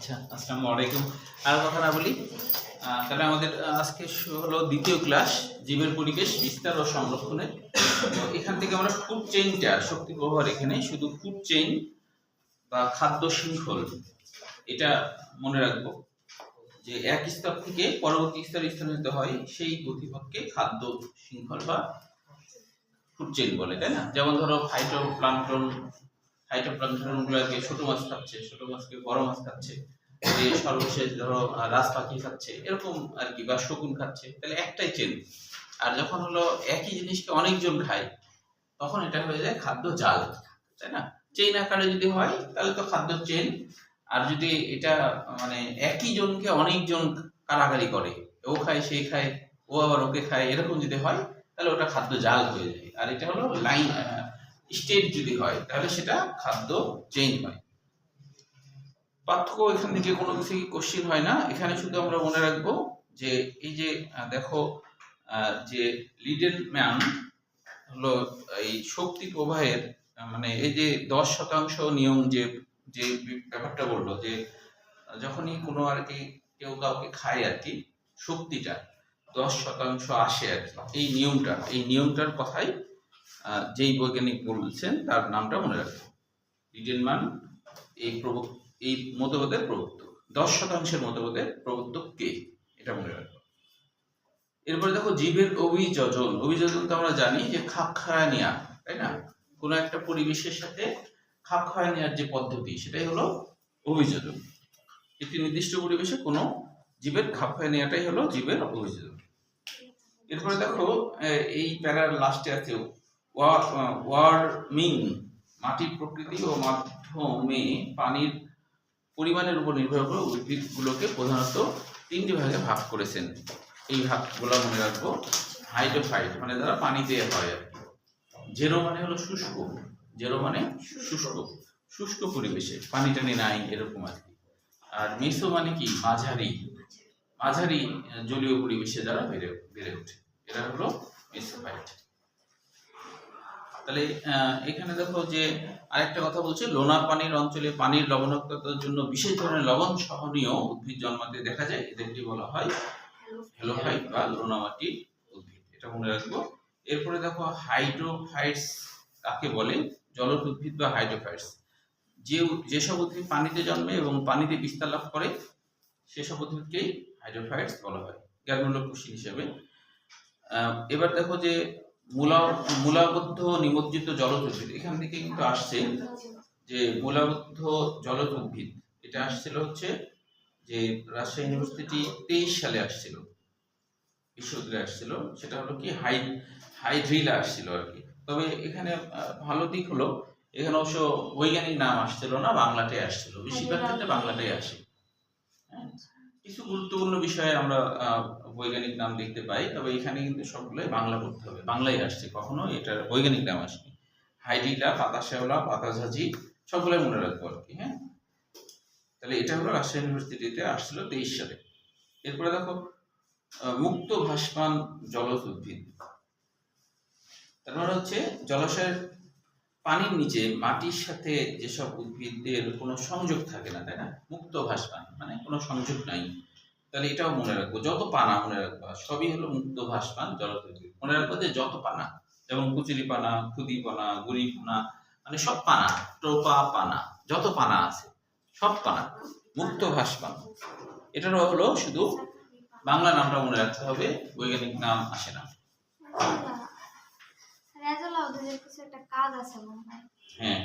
আচ্ছা, আসসালামু আলাইকুম। আর কথা না বলি, তাহলে আমাদের আজকে হলো দ্বিতীয় ক্লাস জীবের পরিবেশ বিস্তার ও সংরক্ষণের। তো এখান থেকে আমরা ফুড চেইনটা শক্তি প্রবাহের এখানে শুধু ফুড চেইন বা খাদ্য শৃঙ্খল এটা মনে রাখবো যে এক স্তর থেকে পরবর্তী স্তরে স্থানান্তরিত হয় সেই গতিপথকে খাদ্য শৃঙ্খল বা ফুড চেইন বলে, তাই না? যেমন ধরো ফাইটোপ্লাঙ্কটন গুলোকে ছোট মাছ খাচ্ছে, ছোট মাছকে বড় মাছ খাচ্ছে, যে সর্বশেষ ধরো রাজ পাখি খাচ্ছে, এরকম আর কি, বা শকুন খাচ্ছে, তাহলে একটাই চেন। আর যখন হলো একই জিনিসকে অনেকজন খায় তখন এটা হয়ে যায় খাদ্য জাল, তাই না? চেইন আকারে যদি হয় তাহলে তো খাদ্য চেন। আর যদি এটা মানে একই জনকে অনেকজন কারাগারি করে, ও খায় সে খায়, ও আবার ওকে খায়, এরকম যদি হয় তাহলে ওটা খাদ্য জাল হয়ে যায়। আর এটা হলো লাইন স্টেট যদি হয় তাহলে সেটা খাদ্য চেইন হয়। পার্থক্য এখান থেকে কোনো কিছু কোশ্চেন হয় না, এখানে শুধু আমরা মনে রাখবো যে এই যে দেখো যে লিডেন ম্যান হলো এই শক্তি প্রবাহের মানে এই যে 10% নিয়ম যে যে ব্যাপারটা বললো যে যখনই কোনো আর কি কেউ কাউকে খায় আর কি, শক্তিটা 10% আসে আর কি, এই নিয়মটার কথাই যেই বৈজ্ঞানিক বলছেন তার নামটা মনে রাখবো। লিডেনম্যান এই মতবাদের প্রবর্তক, 10% মতবাদের প্রবর্তক কে, এটা মনে রাখবো। এরপরে দেখো জীবের অভিযোজন তো আমরা জানি যে খাপ খাওয়া নেওয়া, তাই না? কোনো একটা পরিবেশের সাথে খাপ খাওয়া নেওয়ার যে পদ্ধতি সেটাই হলো অভিযোজন। একটি নির্দিষ্ট পরিবেশে কোনো জীবের খাপ খাওয়া নেওয়াটাই হলো জীবের অভিযোজন। এরপরে দেখো এই প্যারার লাস্টে আছে ওয়ার্মিং, মাটির প্রকৃতি ও মাধ্যমে পানির পরিমাণের উপর নির্ভর করে উদ্ভিদগুলোকে প্রধানত 3টি ভাগে ভাগ করেছেন। এই ভাগগুলো মনে রাখবো। হাইড্রোফাইট মানে যারা পানিতে হয় আর কি, জেরো মানে হলো শুষ্ক, শুষ্ক পরিবেশে পানি টানি নাই এরকম আর কি। আর মেসো মানে কি মাঝারি জলীয় পরিবেশে যারা বেড়ে ওঠে, এরা হলো মেসোফাইট। তাহলে এখানে দেখো যে আরেকটা কথা বলছে, লোনা পানির অঞ্চলে পানির লবণাক্ততার জন্য বিশেষ ধরনের লবণ সহনীয় উদ্ভিদ জন্মাতে দেখা যায়, এদেরকে বলা হয় হ্যালোফাইট বা লোনা মাটির উদ্ভিদ, এটা মনে রাখবো। এরপরে দেখো হাইড্রোফাইটস কাকে বলে, জলজ উদ্ভিদ বা হাইড্রোফাইটস যেসব উদ্ভিদ পানিতে জন্মে এবং পানিতে বিস্তার লাভ করে সেসব উদ্ভিদকেই হাইড্রোফাইটস বলা হয় জ্ঞানমূলক কোশ্চেন হিসেবে। এবার দেখো যে মূলাবদ্ধ নিমজ্জিত জলজ উদ্ভিদ, এখান থেকে কিন্তু আসছে যে মূলাবদ্ধ জলজ উদ্ভিদ, এটা আসছিল হচ্ছে যে রাজশাহী ইউনিভার্সিটি 23 সালে আসছিল, বিশ্ববিদ্যালয়ে আসছিল, সেটা হলো কি হাইড্রিলা আসছিল আর কি। তবে এখানে ভালো দিক হলো এখানে অবশ্য বৈজ্ঞানিক নাম আসছিল না, বাংলাটাই আসছিল, বেশিরভাগ ক্ষেত্রে বাংলাটাই আসে। কিছু গুরুত্বপূর্ণ বিষয়ে আমরা বৈজ্ঞানিক নাম দেখতে পাই, তবে এখানে কিন্তু সবগুলোই বাংলা করতে হবে, বাংলাই আসছে, কখনো এটার বৈজ্ঞানিক নাম আসেনি। হাইড্রিলা, পাতা শ্যাওলা, পাতা ঝাঁঝি সবগুলোই মনে রাখবো আর কি। হ্যাঁ, তাহলে এটা হলো রাজশাহী ইউনিভার্সিটিতে আসছিল 23 সালে। এরপরে দেখো মুক্ত ভাসমান জলজ উদ্ভিদ, তার মানে হচ্ছে জলাশয়ের পানির নিচে মাটির সাথে যেসব উদ্ভিদের কোনো সংযোগ থাকে না, তাই না? মুক্ত ভাসমান মানে কোনো সংযোগ নাই, তাহলে এটাও মনে রাখবো। যত পানা মনে রাখবো, সবই হলো মুক্ত ভাসমান জলজ উদ্ভিদ। মনে রাখবো যে যত পানা, যেমন কুচিলি পানা, খুদি পানা, গুড়ি পানা, মানে সব পানা, টোপা পানা, যত পানা আছে সব পানা মুক্ত ভাসমান। এটারও হলো শুধু বাংলা নামটা মনে রাখতে হবে, বৈজ্ঞানিক নাম আসে না। হ্যাঁ,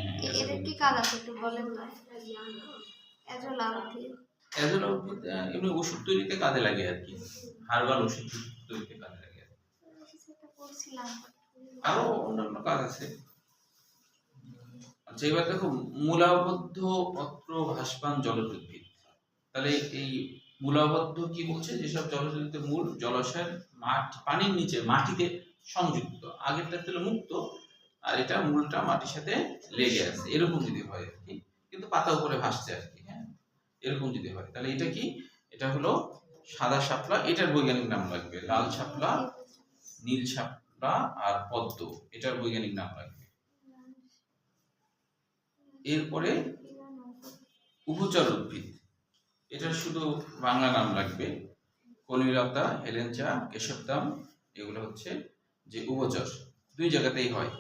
এমনি ওষুধ তৈরিতে কাজে লাগে আর কি, হার্বাল ওষুধ তৈরিতে কাজে লাগে। আরো অন্যান্য কাজ আছে। আচ্ছা, এবার দেখো মূলাবদ্ধ পত্র ভাসমান জলজ উদ্ভিদ, তাহলে এই মূলাবদ্ধ কি বলছে, যেসব জলজ উদ্ভিদের মূল জলাশয়ের পানির নিচে মাটিতে সংযুক্ত, আগেরটা ছিল মুক্ত আর এটা মূলটা মাটির সাথে লেগে আছে, এরকম যদি হয় আর কি, কিন্তু পাতা উপরে ভাসছে আর কি। হ্যাঁ, এরকম যদি হয় তাহলে এটা কি, এটা হলো সাদা শাপলা, এটার বৈজ্ঞানিক নাম লাগবে লাল শাপলা, নীল শাপলা আর পদ্ম, এটার বৈজ্ঞানিক নাম লাগবে। এরপরে উভচর উদ্ভিদ, এটার শুধু বাংলা নাম লাগবে। কলিলতা, হেলেঞ্চা, কেশবদাম এগুলো হচ্ছে যে উভচর, দুই জায়গাতেই হয়।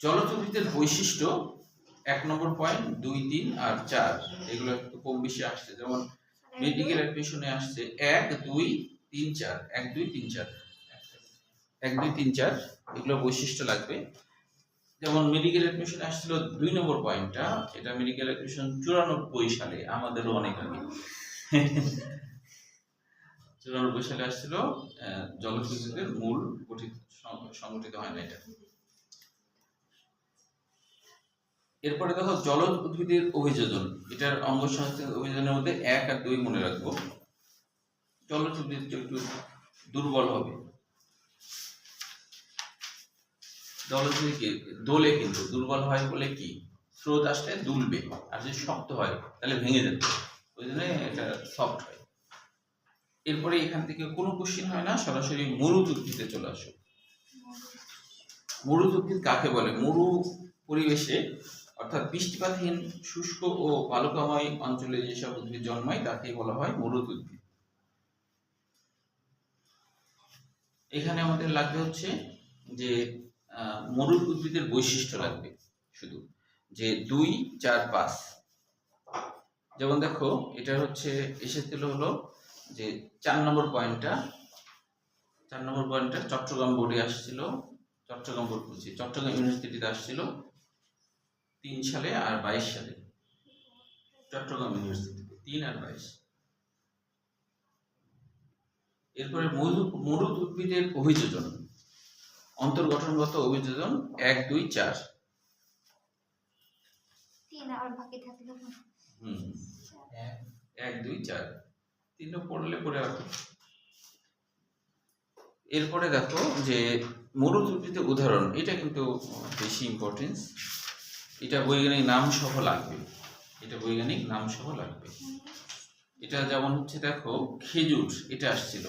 জলজ উদ্ভিদের বৈশিষ্ট্য 1 নম্বর পয়েন্ট, 2, 3 আর 4 এগুলো একটু কম বেশি আসছে, যেমন মেডিকেল অ্যাডমিশনে আসছে 1, 2, 3, 4 1, 2, 3, 4 1, 2, 3, 4 এগুলো বৈশিষ্ট্য লাগবে। যেমন মেডিকেল অ্যাডমিশন আসছিল 2 নম্বর পয়েন্টটা, এটা মেডিকেল অ্যাডমিশন 94 সালে, আমাদেরও অনেক আগে 94 সালে আসছিল। জলজ উদ্ভিদের মূল সংগঠিত হয় না এটা। এরপরে দেখো জলজ উদ্ভিদের অভিযোজন, এটার অঙ্গ সংস্থার অভিযোজনের মধ্যে 1 আর 2 মনে রাখবো। জলজ উদ্ভিদ একটু দুর্বল হবে, জলজ উদ্ভিদ দোলে কিন্তু দুর্বল হয় বলে কি, স্রোত আসলে দুলবে, আর যদি শক্ত হয় তাহলে ভেঙে যাবে, ওই জন্য এটা সফট হয়। এরপরে এখান থেকে কোনো কোশ্চেন হয় না, সরাসরি মরুদ উদ্ভিদে চলে আসো। মরুদ উদ্ভিদ কাকে বলে? মরু পরিবেশে অর্থাৎ বৃষ্টিপাতহীন শুষ্ক ও বালুকাময় অঞ্চলে যেসব উদ্ভিদ জন্মায় তাকেই বলা হয় মরুদ উদ্ভিদ। এখানে আমাদের লাগবে হচ্ছে যে মরুদ উদ্ভিদের বৈশিষ্ট্য লাগবে শুধু, যে 2, 4, 5। যেমন দেখো এটা হচ্ছে এসেছিল হলো যে 4 নম্বর পয়েন্টটা চট্টগ্রাম বোর্ডে আসছিল, চট্টগ্রাম বোর্ড বলছি, চট্টগ্রাম ইউনিভার্সিটিতে আসছিল 3 সালে আর 22 সালে, চট্টগ্রাম ইউনিভার্সিটিতে 3 আর 22। এরপরে মরুদ উদ্ভিদের অভিযোজন, অন্তর্গঠনগত অভিযোজন 1, 2, 4 1, 2, 4 3 পড়লে পড়ে রাখো। এরপরে দেখো যে মরুদ উদ্ভিদের উদাহরণ, এটা কিন্তু বেশি ইম্পর্টেন্স, এটা বৈজ্ঞানিক নাম সহ লাগবে, এটা যেমন হচ্ছে দেখো খেজুর, এটা আসছিল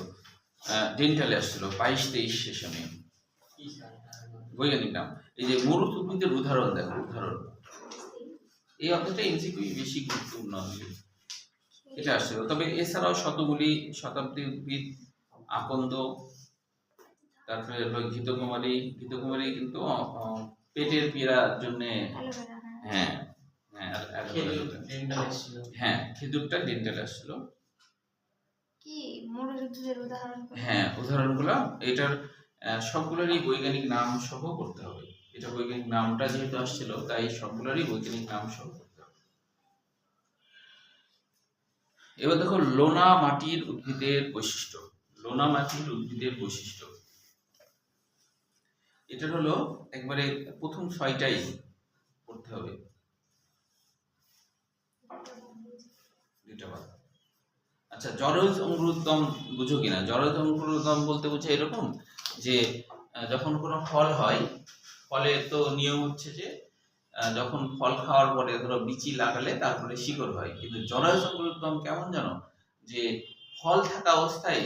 ডেন্টালে আসছিল 22-23 সেশনে, বৈজ্ঞানিক নাম। এই যে মরুদ উদ্ভিদের উদাহরণ দেখো, উদাহরণ এই অর্থটা এমসিকিউ বেশি গুরুত্বপূর্ণ হবে, এটা আসছিল। তবে এছাড়াও শতগুলি, শতাব্দী উদ্ভিদ, আকন্দ, তারপরে ঘৃতকুমারী কিন্তু পেটের পীড়ার জন্য, হ্যাঁ খেজুরটা ডেন্টালে আসছিল। কি মরুদ উদ্ভিদের উদাহরণ? হ্যাঁ, উদাহরণগুলো এটার সবগুলোরই বৈজ্ঞানিক নাম সহ করতে হবে, এটা বৈজ্ঞানিক নামটা যেহেতু আসছিল তাই সবগুলোরই বৈজ্ঞানিক নাম সহ করতে হবে। এবার দেখো লোনা মাটির উদ্ভিদের বৈশিষ্ট্য, এটা হলো একবারে প্রথম 6টাই করতে হবে, 2টা বাদ। আচ্ছা, জরজ অঙ্কুরোদ্গম বুঝো কিনা? জরজ অঙ্কুরোদ্গম বলতে বুঝে এরকম যে যখন কোনো ফল হয়, ফলে তো নিয়ম হচ্ছে যে যখন ফল খাওয়ার পরে ধরো বিচি লাগালে তারপরে শিকড় হয়, কিন্তু জরজ অঙ্কুরোদ্গম কেমন জানো, যে ফল থাকা অবস্থায়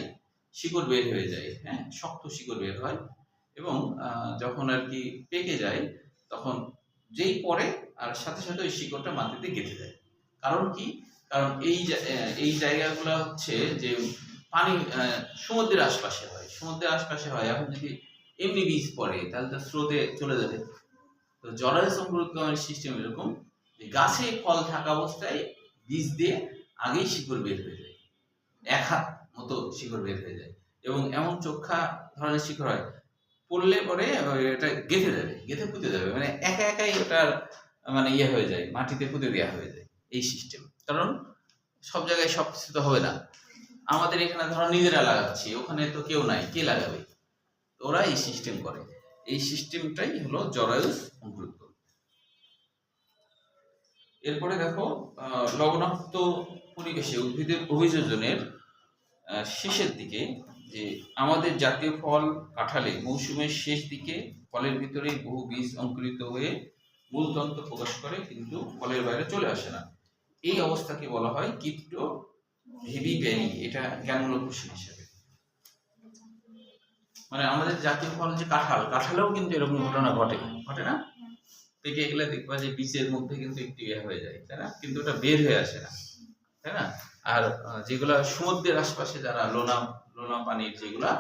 শিকড় বের হয়ে যায়, হ্যাঁ, শক্ত শিকড় বের হয়, এবং যখন আর কি পেকে যায় তখন যেই পরে আর সাথে সাথে ওই শিকড়টা মাটিতে গেঁথে যায়। কারণ কি? কারণ এই জায়গাগুলো হচ্ছে যে পানি সমুদ্রের আশপাশে হয়, এখন যদি এমনি বীজ পড়ে তাহলে তো স্রোতে চলে যাবে। তো জরায়ু অঙ্কুরোদ্গমের সিস্টেম এরকম যে গাছে ফল থাকা অবস্থায় বীজ দিয়ে আগেই শিকড় বের হয়ে যায়, 1 হাত মতো শিকড় বের হয়ে যায়, এবং এমন চোখা ধরনের শিকড় হয়, পড়লে পরে এটা গেঁথে পুঁতে যাবে, মানে একাই ওটার মানে ইয়ে হয়ে যায়, মাটিতে পুঁতে দেওয়া হয়ে যায়, এই সিস্টেম। কারণ সব জায়গায় সব কিছু তো হবে না, আমাদের এখানে ধরো নিজেরা লাগাচ্ছি, ওখানে তো কেউ নাই, কে লাগাবে? ওরা এই সিস্টেম করে, এই সিস্টেমটাই হলো জরায়ুজ অঙ্কুরোদ্গম। এরপরে দেখো লবণাক্ত পরিবেশে উদ্ভিদের অভিযোজনের শেষের দিকে, যে আমাদের জাতীয় ফল কাঁঠালে মৌসুমের শেষ দিকে ফলের ভিতরে বহু বীজ অঙ্কুরিত হয়ে মূলতন্ত্র প্রকাশ করে, কিন্তু ফলের বাইরে চলে আসে না, এই অবস্থাকে বলা হয় কিপ্টো হেভি বেরি। এটা জ্ঞানমূলক কোশ্চেন হিসেবে, মানে আমাদের জাতীয় ফল যে কাঁঠালেও কিন্তু এরকম ঘটনা ঘটে না? পেকে গেলে দেখবা যে বীজের মধ্যে কিন্তু একটু ইয়ে হয়ে যায়, তাই না? কিন্তু ওটা বের হয়ে আসে না, তাই না? আর যেগুলা সমুদ্রের আশপাশে যারা লোনা লোনা পানির যেগুলা,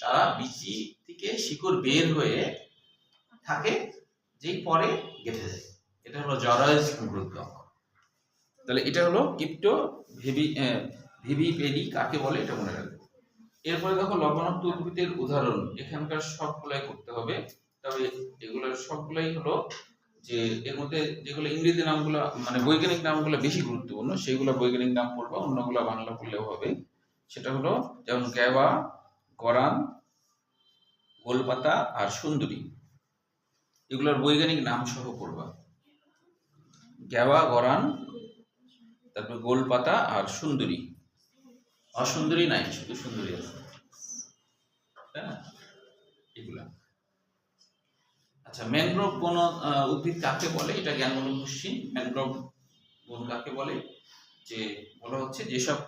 তারা বিচি থেকে শিকড় বের হয়ে থাকে, যেই পরে গেঁথে যায়। এটা হলো জরায়ুজ সমৃদ্ধ অঙ্গ। তাহলে এটা হলো ক্রিপ্টো ভিভিপেডি কাকে বলে, এটা মনে রাখবে। এরপরে দেখো লবণাক্ত উদ্ভিদের উদাহরণ, এখানকার সবগুলাই করতে হবে, তবে এগুলোর সবগুলাই হলো যে এর মধ্যে যেগুলো ইংরেজি নামগুলো মানে বৈজ্ঞানিক নামগুলো বেশি গুরুত্বপূর্ণ, সেগুলো বৈজ্ঞানিক নাম পড়বা, অন্যগুলো বাংলা পড়লেও হবে। সেটা হলো যেমন গ্যাবা, গরান, গোলপাতা আর সুন্দরী, এগুলোর বৈজ্ঞানিক নাম সহ পড়বা। গ্যাবা, গরান, তারপর গোলপাতা আর সুন্দরী। অসুন্দরী নাই, শুধু সুন্দরী আছে, তাই না? এগুলা। আচ্ছা, ম্যানগ্রোভ বন উদ্ভিদ কাকে বলে, এটা জ্ঞানমূলক কোশ্চিন। ম্যানগ্রোভ বন কাকে বলে, যে বলা হচ্ছে যেসব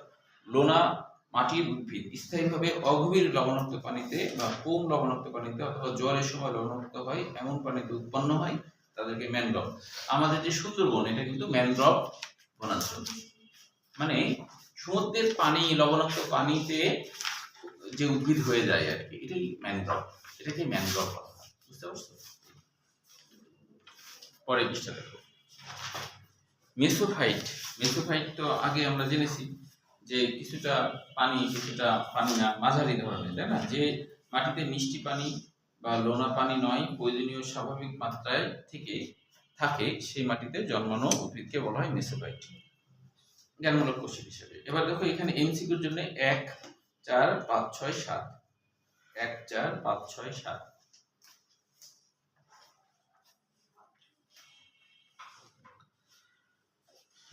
লোনা মাটির উদ্ভিদ স্থায়ীভাবে অগভীর লবণাক্ত পানিতে বা কম লবণাক্ত পানিতে অথবা জোয়ারের সময় লবণাক্ত হয় এমন পানিতে উৎপন্ন হয়, তাদেরকে ম্যানগ্রোভ। আমাদের যে সুন্দরবন, এটা কিন্তু ম্যানগ্রোভ বনাঞ্চল, মানে সমুদ্রের পানি, লবণাক্ত পানিতে যে উদ্ভিদ হয়ে যায় আর কি, এটাই ম্যানগ্রোভ, এটাকে ম্যানগ্রোভ বলা হয়। বুঝতে পারছো? পরে পৃষ্ঠা দেখো, মেসোফাইট। মেসোফাইট তো আগে আমরা জেনেছি যে কিছুটা পানি কিছুটা পানি না, মাঝারি ধরনের, তাই না? যে মাটিতে মিষ্টি পানি বা লোনা পানি নয়, প্রয়োজনীয় স্বাভাবিক মাত্রায় থেকে থাকে, সেই মাটিতে জন্মানো উদ্ভিদকে বলা হয় মেসোফাইট, জ্ঞানমূলক কোশ্চেন হিসেবে। এবার দেখো এখানে এমসিকিউর জন্য 1, 4, 5, 6, 7, 1, 4, 5, 6, 7।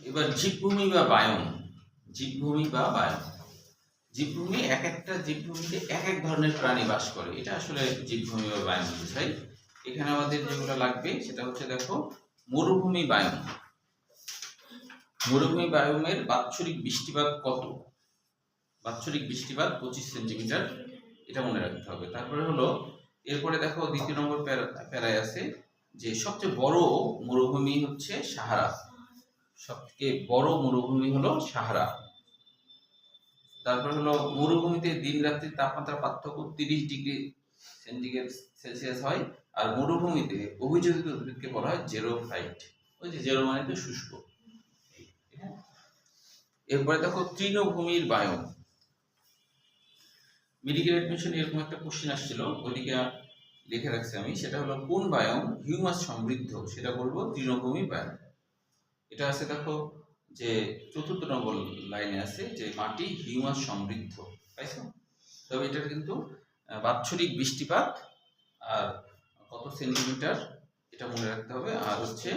এবার জীবভূমি বা বায়ন, জীবভূমি বা বায়ন। জীবভূমি, এক একটা জীবভূমিতে এক এক ধরনের প্রাণী বাস করে, এটা আসলে জীবভূমি বা বায়ন বোঝায়। এখানে আমাদের যেগুলো লাগবে সেটা হচ্ছে দেখো মরুভূমি বায়ন। মরুভূমি বায়নের বাৎসরিক বৃষ্টিপাত কত? বাৎসরিক বৃষ্টিপাত 25 সেন্টিমিটার, এটা মনে রাখতে হবে। তারপরে হলো এরপরে দেখো 2 নম্বর প্যারায় আছে যে সবচেয়ে বড় মরুভূমি হচ্ছে সাহারা, সবথেকে বড় মরুভূমি হলো সাহারা। তারপর হলো মরুভূমিতে দিন রাত্রির তাপমাত্রা পার্থক্য 30 ডিগ্রি সেলসিয়াস হয়, আর মরুভূমিতে অভিযোজিত উদ্ভিদকে বলা হয় জেরোফাইট। ওই যে জেরো মানে তো শুষ্ক। এরপরে দেখো তৃণভূমির বায়ন। মেডিকেল অ্যাডমিশন এরকম একটা কোশ্চেন আসছিল, ওইদিকে লিখে রাখছি আমি। সেটা হলো কোন বায়ন হিউমাস সমৃদ্ধ, সেটা বলবো তৃণভূমি বায়ন। এটা আছে দেখো যে 4th নম্বর লাইনে আছে যে মাটি হিউমাস সমৃদ্ধ, পাইছো? তবে এটার কিন্তু বাৎসরিক বৃষ্টিপাত আর কত সেন্টিমিটার এটা মনে রাখতে হবে। আর হচ্ছে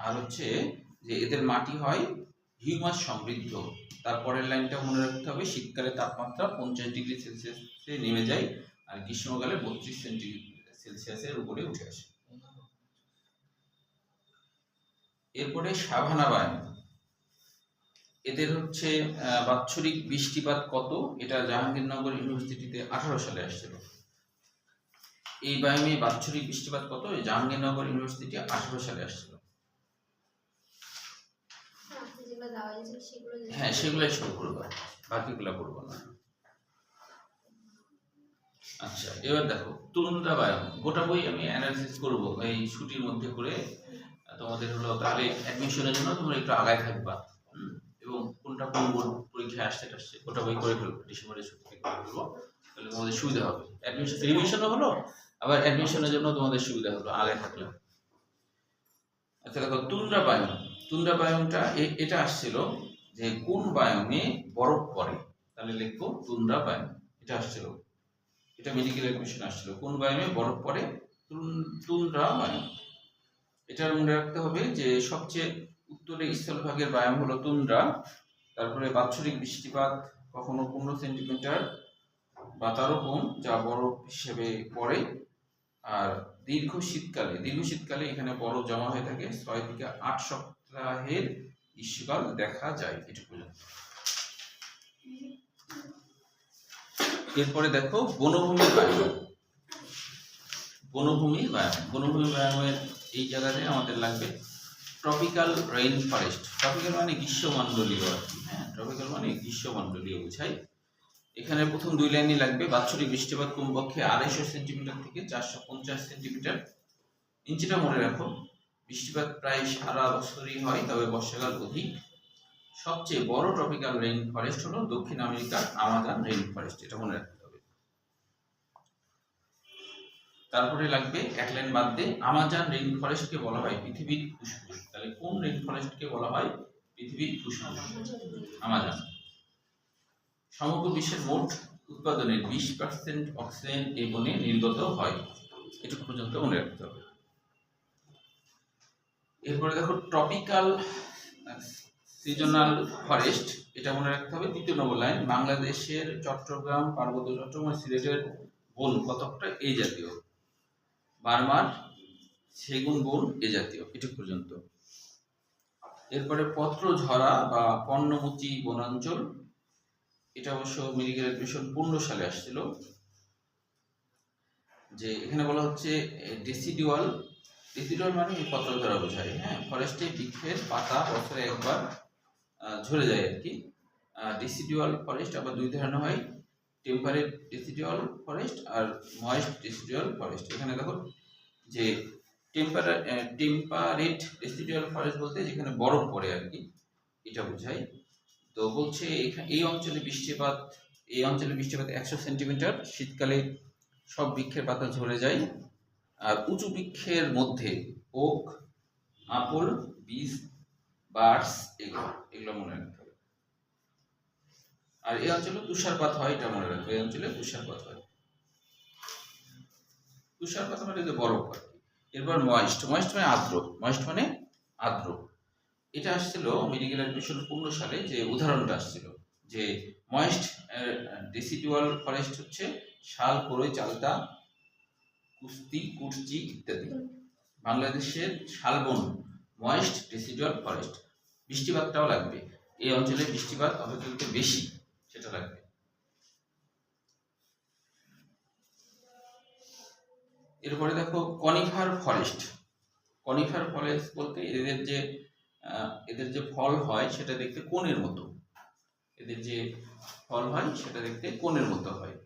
আর হচ্ছে যে এদের মাটি হয় হিউমাস সমৃদ্ধ। তারপরের লাইনটা মনে রাখতে হবে, শীতকালে তাপমাত্রা 50 ডিগ্রি সেলসিয়াসে নেমে যায়, আর গ্রীষ্মকালে 32 সেলসিয়াসের উপরে উঠে আসে। এরপরে সাভানা বায়ন, এদের হচ্ছে বাৎসরিক বৃষ্টিপাত কত, এটা জাহাঙ্গীরনগর ইউনিভার্সিটিতে 18 সালে আসছিল। এই বায়নে বাৎসরিক বৃষ্টিপাত কত, জাহাঙ্গীরনগর ইউনিভার্সিটি 18 সালে আসছিল। হ্যাঁ, সেগুলাই শুরু করবো, বাকিগুলা করবো না। আচ্ছা, এবার দেখো তুন্দ্রা বায়ন। গোটা বই আমি অ্যানালিসিস করবো এই ছুটির মধ্যে করে, তোমাদের হলো তাহলে অ্যাডমিশনের জন্য তোমরা একটু আগায় থাকবা, এবং কোনটা কোন পরীক্ষায় আসছে গোটা বই করে ফেলবো, ডিসেম্বরের ছুটিতে করে ফেলবো, তাহলে তোমাদের সুবিধা হবে। অ্যাডমিশন রিভিশনও হলো, আবার অ্যাডমিশনের জন্য তোমাদের সুবিধা হলো আগায় থাকলে। আচ্ছা দেখো তুন্দ্রা বায়ন। তুন্দ্রা বায়নটা এটা আসছিল যে কোন বায়নে বরফ পড়ে, তাহলে লিখবো তুন্দ্রা বায়ন। এটা আসছিল, এটা মেডিকেল এডমিশন আসছিল, কোন বায়নে বরফ পড়ে, তুন্দ্রা বায়ন। এটা মনে রাখতে হবে যে সবচেয়ে উত্তরে স্থলভাগের বায়ন হলো তুন্দ্রা। তারপরে বাৎসরিক বৃষ্টিপাত কখনো 15 সেন্টিমিটার বা তারও কম, যা বরফ হিসেবে পড়ে। আর দীর্ঘ শীতকালে এখানে বরফ জমা হয়ে থাকে, 6 থেকে 8 সপ্তাহের গ্রীষ্মকাল দেখা যায়, এটুকু। এরপরে দেখো বনভূমি বায়ন। বনভূমি বায়াম। বনভূমি বায়ামের এই জায়গাতে আমাদের লাগবে ট্রপিক্যাল রেইন ফরেস্ট। ট্রপিক্যাল মানে গ্রীষ্মমণ্ডলীয় আর কি, হ্যাঁ, ট্রপিক্যাল মানে গ্রীষ্মমণ্ডলীয় বোঝায়। এখানে প্রথম দুই লাইনই লাগবে বাৎসরিক বৃষ্টিপাত কমপক্ষে 250 সেন্টিমিটার থেকে 450 সেন্টিমিটার। ইঞ্চিটা মনে রাখো, বৃষ্টিপাত প্রায় সারা বছরই হয়, তবে বর্ষাকাল অধিক। সবচেয়ে বড় ট্রপিক্যাল রেইন ফরেস্ট হলো দক্ষিণ আমেরিকার আমাজন রেইন ফরেস্ট, এটা মনে রাখতে হবে। তারপরে লাগবে এক লাইন বাদ দিয়ে আমাজন রেইন ফরেস্টকে বলা হয় পৃথিবীর ফুসফুস। তাহলে কোন রেইন ফরেস্টকে বলা হয় পৃথিবীর ফুসফুস? আমাজন। সমগ্র বিশ্বের মোট উৎপাদনের 20% অক্সিজেন এই বনে নির্গত হয়, এটুকু পর্যন্ত মনে রাখতে হবে। এরপরে দেখো ট্রপিক্যাল সিজনাল ফরেস্ট, এটা মনে রাখতে হবে। 2 নম্বর লাইন, বাংলাদেশের চট্টগ্রাম, পার্বত্য চট্টগ্রাম, সিলেটের বন কতকটা এই জাতীয়, বার্মার সেগুন বন এ জাতীয়, এটুকু পর্যন্ত। এরপরে পত্রঝরা বা পর্ণমোচী বনাঞ্চল, এটা অবশ্য মেডিকেল মিশন 15 সালে আসছিল। যে এখানে বলা হচ্ছে ডেসিডুয়াল মানে পত্রঝরা বোঝায়, হ্যাঁ, ফরেস্টে বৃক্ষের পাতা বছরে একবার ঝরে যায় আর কি। ডেসিডুয়াল ফরেস্ট আবার দুই ধরনের হয়, টেম্পারেট ডেসিডুয়াল ফরেস্ট আর ময়েস্ট ডেসিডুয়াল ফরেস্ট। এখানে দেখো যে টেম্পারেট ডেসিডুয়াল ফরেস্ট বলতে যেখানে বরফ পড়ে আর কি, এটা বোঝায়। তো বলছে এই অঞ্চলে বৃষ্টিপাত 100 সেন্টিমিটার। শীতকালে সব বৃক্ষের পাতা ঝরে যায়। আর উঁচু বৃক্ষের মধ্যে ওক, আপেল, বীজ, বার্স, এগুলো মনে রাখতে হবে। আর এই অঞ্চলে তুষারপাত হয়, এটা মনে রাখবে, এই অঞ্চলে তুষারপাত হয়। তুষারপাত মানে যে বরফ আর কি। এরপর ময়েস্ট মানে আর্দ্র। এটা আসছিল মেডিকেল মিশন 15 সালে, যে উদাহরণটা আসছিল যে ময়েস্ট ডেসিডুয়াল ফরেস্ট হচ্ছে শাল, করই, চালতা, কুস্তি, কুরচি ইত্যাদি। বাংলাদেশের শালবন ময়েস্ট ডেসিডুয়াল ফরেস্ট। বৃষ্টিপাতটাও লাগবে, এই অঞ্চলে বৃষ্টিপাত অপেক্ষাকৃত বেশি, সেটা লাগবে। এরপরে দেখো কনিফার ফরেস্ট বলতে এদের যে ফল হয় সেটা দেখতে কোণের মতো, হয়,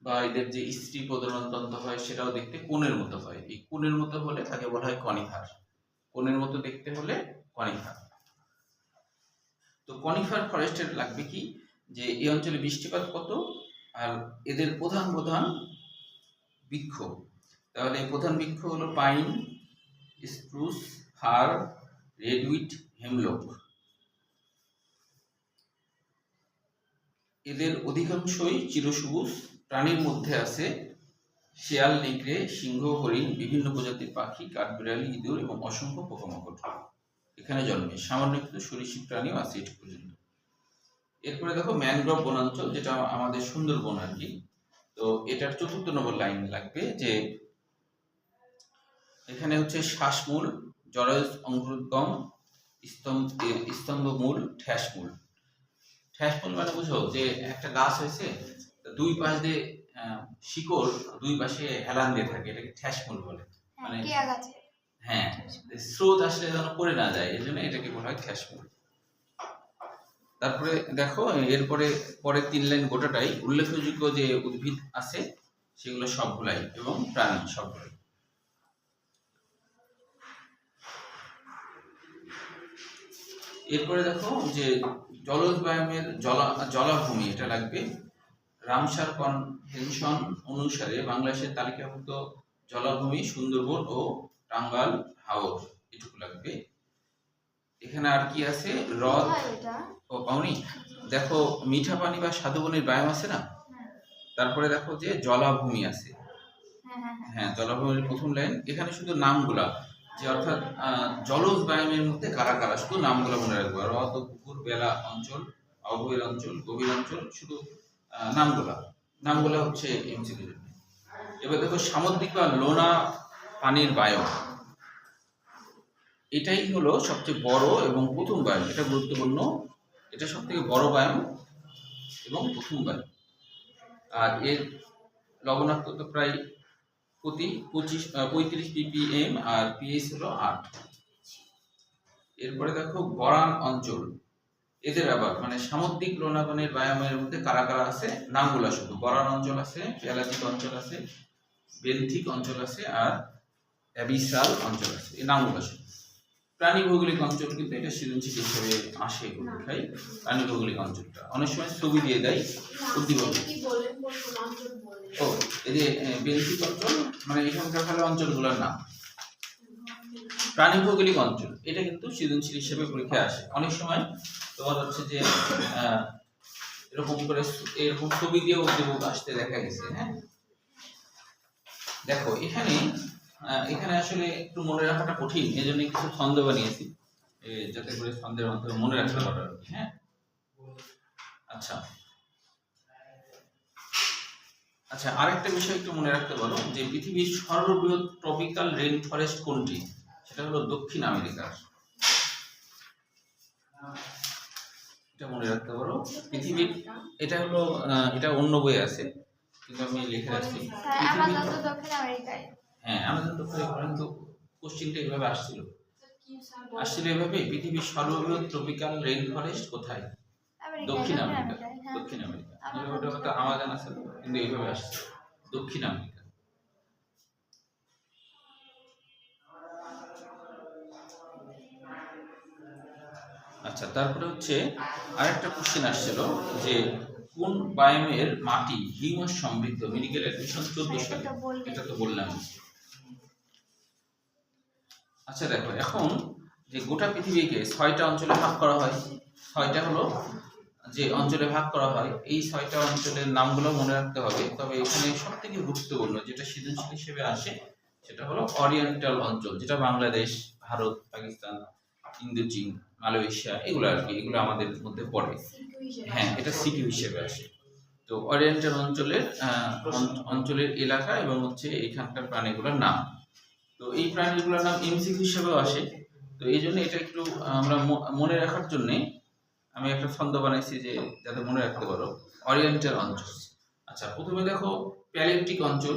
বা এদের যে স্ত্রী প্রজনন তন্ত্র হয় সেটাও দেখতে কোণের মতো হয়। এই কোণের মতো হলে তাকে বলা হয় কনিফার। কোণের মতো দেখতে হলে কনিফার। তো কনিফার ফরেস্টের লাগবে কি, যে এই অঞ্চলে বৃষ্টিপাত কত আর এদের প্রধান বৃক্ষ। তাহলে প্রধান বৃক্ষ হলো pine, spruce, fir, redwood, hemlock. এদের অধিকাংশই চিরসবুজ। প্রাণীর মধ্যে আছে শেয়াল, নেকড়ে, সিংহ, হরিণ, বিভিন্ন প্রজাতির পাখি, কাঠবিড়ালি, ইঁদুর এবং অসংখ্য পোকামাকড় এখানে জন্মে। সামান্য কিছু সরীসৃপ প্রাণীও আছে এটি পর্যন্ত। এরপরে দেখো ম্যানগ্রোভ বনাঞ্চল, যেটা আমাদের সুন্দরবন আর কি। তো এটার 4 নম্বর লাইন লাগবে, যে এখানে হচ্ছে শ্বাসমূল, জরায়ুজ, অঙ্কুরোদ্গম, স্তম্ভমূল, ঠ্যাসমূল মানে বুঝো যে একটা গাছ হয়েছে, দুই পাশ দিয়ে শিকড় দুই পাশে হেলান দিয়ে থাকে, এটাকে ঠ্যাসমূল বলে। মানে হ্যাঁ, স্রোত আসলে যেন পড়ে না যায়, এই জন্য এটাকে বলা হয় ঠ্যাসমূল। তারপরে দেখো এরপরে পরের 3 লাইন গোটাটাই উল্লেখযোগ্য যে উদ্ভিদ আছে সেগুলো সবগুলাই এবং প্রাণী সবগুলাই। এরপরে দেখো যে জলজ ব্যায়ামের জলাভূমি, এটা লাগবে। রামসার কনভেনশন অনুসারে বাংলাদেশের তালিকাভুক্ত জলাভূমি সুন্দরবন ও টাঙ্গাইল হাওর, এটুকু লাগবে। এখানে আর কি আছে, হ্রদ ও পাউনি। দেখো মিঠা পানি বা স্বাদুবনের ব্যায়াম আছে না, তারপরে দেখো যে জলাভূমি আছে, হ্যাঁ, জলাভূমির প্রথম লাইন। এখানে শুধু নামগুলা, যে অর্থাৎ জলজ ব্যায়ামের মধ্যে কারা কারা, শুধু নামগুলো মনে রাখবো। হ্রদ, পুকুর, বেলা অঞ্চল, অবহির অঞ্চল, গভীর অঞ্চল, শুধু নামগুলো হচ্ছে এমসিকিউ। এবার দেখো সামুদ্রিক বা লোনা পানির বায়ু, এটাই হলো সবচেয়ে বড় এবং প্রথম ব্যায়াম। এটা গুরুত্বপূর্ণ, এটা সব থেকে বড় ব্যায়াম এবং প্রথম ব্যায়াম। আর এর লবণাক্ততা প্রায় প্রতি 35 ppm আর পিএইচ হলো 8। এরপরে দেখো গড়ান অঞ্চল, এদের আবার মানে সামুদ্রিক লোনা পানির বায়ামের মধ্যে কারা কারা আছে নামগুলা শুধু। গড়ান অঞ্চল আছে, প্যালাজিক অঞ্চল আছে, বেন্থিক অঞ্চল আছে আর অ্যাবিসাল অঞ্চল আছে, এই নামগুলা শুধু। প্রাণী ভৌগোলিক অঞ্চল কিন্তু এটা সৃজনশীল হিসেবে আসে পরীক্ষায়। প্রাণী ভৌগোলিক অঞ্চলটা অনেক সময় ছবি দিয়ে দেয় উদ্দীপকে। ও এই যে বেন্থিক অঞ্চল মানে এখানকার খালি অঞ্চলগুলোর নাম। প্রাণী ভৌগোলিক অঞ্চল এটা কিন্তু সৃজনশীল হিসেবে পরীক্ষায় আসে অনেক সময়। তোমার হচ্ছে যে এরকম করে এরকম ছবি দিয়ে উদ্দীপক আসতে দেখা গেছে। হ্যাঁ দেখো এখানে এখানে আসলে একটু মনে রাখাটা কঠিন, এই জন্য কিছু ছন্দ বানিয়েছি যাতে করে ছন্দের মাধ্যমে মনে রাখতে পারো আর কি। হ্যাঁ আচ্ছা আচ্ছা, আরেকটা বিষয় একটু মনে রাখতে পারো যে পৃথিবীর সর্ববৃহৎ ট্রপিক্যাল রেইন ফরেস্ট কোনটি? সেটা হলো দক্ষিণ আমেরিকার। এটা মনে রাখতে পারো পৃথিবীর, এটা হলো এটা অন্য বইয়ে আছে কিন্তু আমি লিখে রাখছি। আমাজন তো দক্ষিণ আমেরিকায়। হ্যাঁ আমাজন দক্ষিণ আমেরিকা, কিন্তু কোশ্চেনটা এইভাবে আসছিল এভাবে, পৃথিবীর সর্ববৃহৎ ট্রপিক্যাল রেইন ফরেস্ট কোথায়? দক্ষিণ আমেরিকা। দক্ষিণ আমেরিকা ওটা হয়তো আমাজন আছে কিন্তু এইভাবে আসছে দক্ষিণ আমেরিকা। আচ্ছা তারপরে হচ্ছে আরেকটা কোশ্চেন আসছিল যে কোন বায়োমের মাটি হিউমাস সমৃদ্ধ? মেডিকেল এডমিশন 14 সালে, এটা তো বললাম। আচ্ছা দেখো এখন যে গোটা পৃথিবীকে 6টা অঞ্চলে ভাগ করা হয়, 6টা হলো যে অঞ্চলে ভাগ করা হয়, এই 6টা অঞ্চলের নামগুলো মনে রাখতে হবে। তবে এখানে সবথেকে গুরুত্বপূর্ণ যেটা সৃজনশীল হিসেবে আসে সেটা হলো ওরিয়েন্টাল অঞ্চল, যেটা বাংলাদেশ, ভারত, পাকিস্তান, ইন্দোচীন, মালয়েশিয়া এগুলো আর কি, এগুলো আমাদের মধ্যে পড়ে। হ্যাঁ এটা সিকিউ হিসেবে আসে। তো ওরিয়েন্টাল অঞ্চলের এলাকা এবং হচ্ছে এখানকার প্রাণীগুলোর নাম। তো এই প্রাণীগুলোর নাম এমসিকিউ হিসেবেও আসে। তো এই জন্য এটা একটু আমরা মনে রাখার জন্য আমি একটা ছন্দ বানাইছি যে যাতে মনে রাখতে পারো ওরিয়েন্টাল অঞ্চল। আচ্ছা প্রথমে দেখো প্যালিয়ার্কটিক অঞ্চল,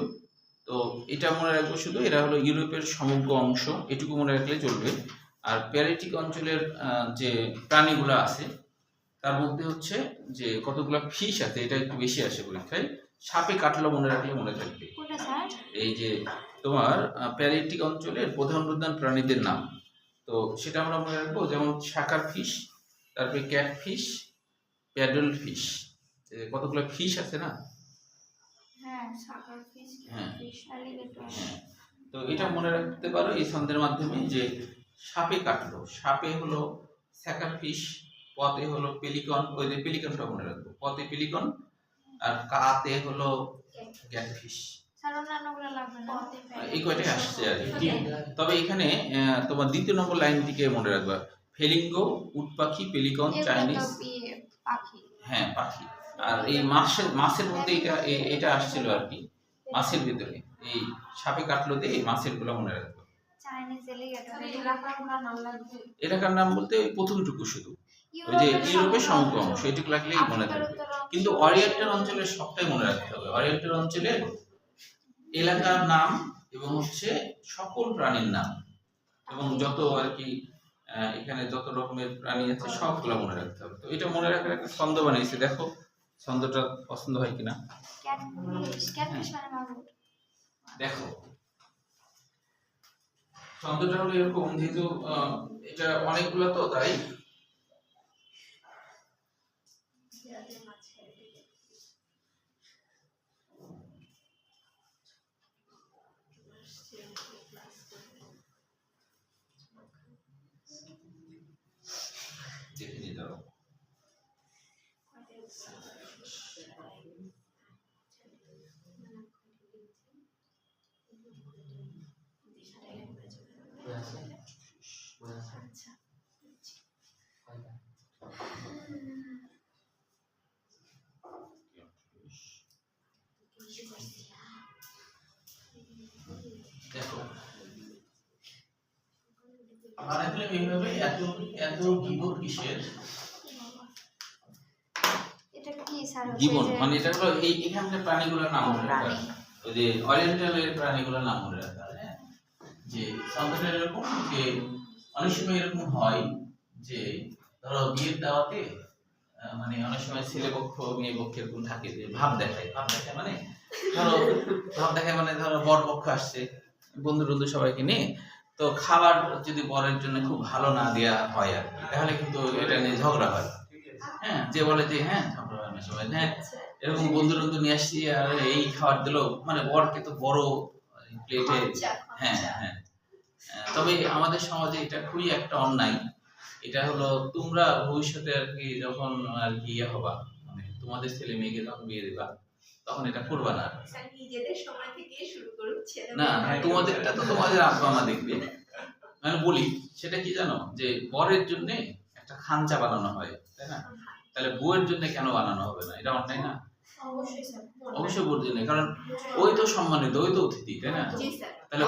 তো এটা মনে রাখবো শুধু, এরা হলো ইউরোপের সমগ্র অংশ, এটুকু মনে রাখলে চলবে। আর প্যালিয়ার্কটিক অঞ্চলের যে প্রাণীগুলো আছে তার মধ্যে হচ্ছে যে কতগুলো ফিশ আছে, এটা একটু বেশি আসে পরীক্ষায়। সাপে কাটলো মনে রাখলে মনে থাকবে। এই যে তোমার প্যালিয়ার্কটিক অঞ্চলের প্রধান প্রধান প্রাণীদের নাম, তো সেটা আমরা মনে রাখবো, যেমন শাকার ফিশ, তারপরে ক্যাট ফিশ, প্যাডল ফিশ, কতগুলো ফিশ আছে না? হ্যাঁ তো এটা মনে রাখতে পারো এই ছন্দের মাধ্যমে যে সাপে কাটলো, সাপে হলো স্যাকার ফিশ, পথে হলো পেলিকন, ওই যে পেলিকনটা মনে রাখবো, পথে পেলিকন, আর কাতে হলো ক্যাটফিশ। এই কয়টাই আসছে আর কি। তবে এখানে তোমার দ্বিতীয় নম্বর লাইনটিকে মনে রাখবা, ফেলিঙ্গো, উট পাখি, পেলিকন, চাইনিজ হ্যাঁ পাখি। আর এই মাছের মধ্যে এটা আসছিল আর কি, মাছের ভিতরে এই সাপে কাটলো দিয়ে এই মাছের গুলো মনে রাখবো। এলাকার নাম বলতে ওই প্রথমটুকু শুধু, ওই যে ইউরোপের সমগ্র অংশ, এটুকু লাগলেই মনে থাকবে। কিন্তু ওরিয়েন্টাল অঞ্চলের সবটাই মনে রাখতে হবে। ওরিয়েন্টাল অঞ্চলের এলাকার নাম এবং হচ্ছে সকল প্রাণীর নাম এবং যত আর কি এখানে যত রকমের প্রাণী আছে সবগুলো মনে রাখতে হবে। তো এটা মনে রাখার একটা ছন্দ বানিয়েছি, দেখো ছন্দটা পছন্দ হয় কিনা। দেখো ছন্দটা হলো এরকম, যেহেতু এটা অনেকগুলো তো তাই দেখে নিয়ে যাও। দেখো আমার এখানে এইভাবে এত গিবন কিসের? এটা কি স্যার? গিবন মানে এটা হলো এই এখানকার প্রাণীগুলোর নাম মনে রাখবে। ওই যে অরিয়েন্টালের প্রাণীগুলোর নাম মনে রাখতে হবে, হ্যাঁ? যে ছন্দটা এরকম যে অনেক সময় এরকম হয় যে ধরো বিয়ের দাওয়াতে মানে অনেক সময় ছেলে পক্ষ মেয়ে পক্ষ এরকম থাকে যে ভাব দেখায় মানে ধরো ভাব দেখায় মানে ধরো বর পক্ষ আসছে বন্ধু বন্ধু সবাইকে নিয়ে, তো খাবার যদি বরের জন্য খুব ভালো না দেওয়া হয় আর কি, তাহলে কিন্তু এটা নিয়ে ঝগড়া হয়। হ্যাঁ, যে বলে যে হ্যাঁ ঝগড়া হয় না সবাই, হ্যাঁ এরকম বন্ধু বন্ধু নিয়ে আসছি আর এই খাবার দিলো, মানে বরকে তো বড় প্লেটে। হ্যাঁ হ্যাঁ, তবে আমাদের সমাজে এটা খুবই একটা অন্যায়। এটা হলো তোমরা ভবিষ্যতে আর কি যখন আর কি ইয়ে হবা, মানে তোমাদের ছেলে মেয়েকে যখন বিয়ে দিবা তখন এটা করবা না। নিজেদের সময় থেকে শুরু করুন, ছেলে না, তোমাদেরটা তো তোমাদের আব্বা মা দেখবে। মানে বলি সেটা কি জানো, যে বরের জন্য একটা খাঞ্চা বানানো হয়, তাই না? তাহলে বউয়ের জন্য কেন বানানো হবে না? এটা অন্যায় না? অবশ্যই স্যার, অবশ্যই বউর জন্য, কারণ ওই তো সম্মানিত, ওই তো অতিথি, তাই না? জি স্যার। তাহলে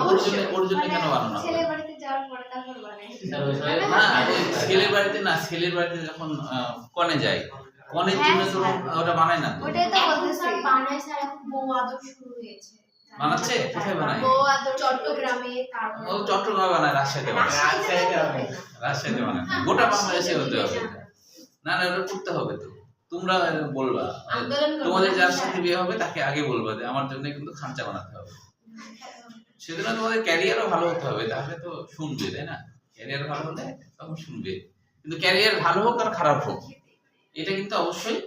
ওর জন্য কেন বানানো হবে? ছেলে বাড়িতে যাওয়ার পরে তারপর বানায়। না, ছেলের বাড়িতে না, ছেলের বাড়িতে যখন কনে যায়, কনের জন্য তো ওটা বানায় না তো। ওটাই তো এখন বলতেছি। স্যার বানায় স্যার, এখন বউ আদর শুরু হয়েছে। বানাচ্ছে? কোথায় বানায়? বউ আদর চট্টগ্রামে, তারপর ও চট্টগ্রামে বানায়, রাজশাহীতে বানায়। রাজশাহীতে বানায় না, গোটা বাংলাদেশে হতে হবে এটা। না না, ওটা করতে হবে তো। তোমরা বলবা, আন্দোলন করবো। তোমাদের যার সাথে বিয়ে হবে তাকে আগে বলবা যে আমার জন্য কিন্তু খাঞ্চা বানাতে হবে। সেজন্য তোমাদের ক্যারিয়ারও ভালো হতে হবে, তাহলে তো শুনবে, তাই না? ক্যারিয়ার ভালো হলে তখন শুনবে। কিন্তু ক্যারিয়ার ভালো হোক আর খারাপ হোক, এটা কিন্তু অবশ্যই